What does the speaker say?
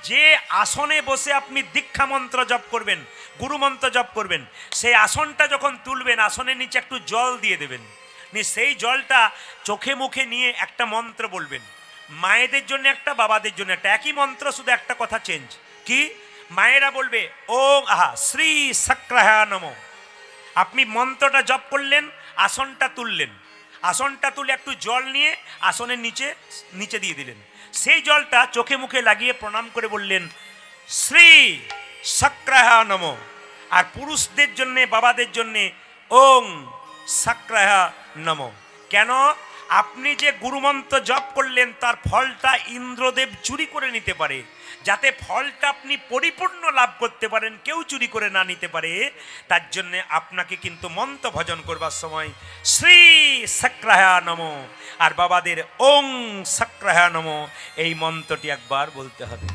যে আসনে বসে আপনি দীক্ষা মন্ত্র জপ করবেন, গুরু মন্ত্র জপ করবেন, সেই আসনটা যখন তুলবেন আসনের নিচে একটু জল দিয়ে দেবেন, সেই জলটা চোখে মুখে নিয়ে একটা মন্ত্র বলবেন। মায়েদের জন্য একটা, বাবাদের জন্য একটা, একই মন্ত্র, শুধু একটা কথা চেঞ্জ। কি? মায়েরা বলবে ওং আহা শ্রী সক্রাহা নমঃ। আপনি মন্ত্রটা জপ করলেন, আসনটা তুললেন, আসনটা তুলে একটু জল নিয়ে আসনের নিচে নিচে দিয়ে দিলেন, সেই জলটা চোখে মুখে লাগিয়ে প্রণাম করে বললেন শ্রী সক্রাহা নমঃ। আর পুরুষদের জন্যে, বাবাদের জন্যে ওং সক্রাহা নমঃ। কেন? আপনি যে গুরুমন্ত্র জপ করলেন তার ফলটা ইন্দ্রদেব চুরি করে নিতে পারে, যাতে ফলটা আপনি পরিপূর্ণ লাভ করতে পারেন, কেউ চুরি করে না নিতে পারে, তার জন্য আপনাকে কিন্তু মন্ত্র ভজন করবার সময় শ্রী সক্রাহা নমঃ আর বাবাদের ওং সক্রাহা নমঃ এই মন্ত্রটি একবার বলতে হবে।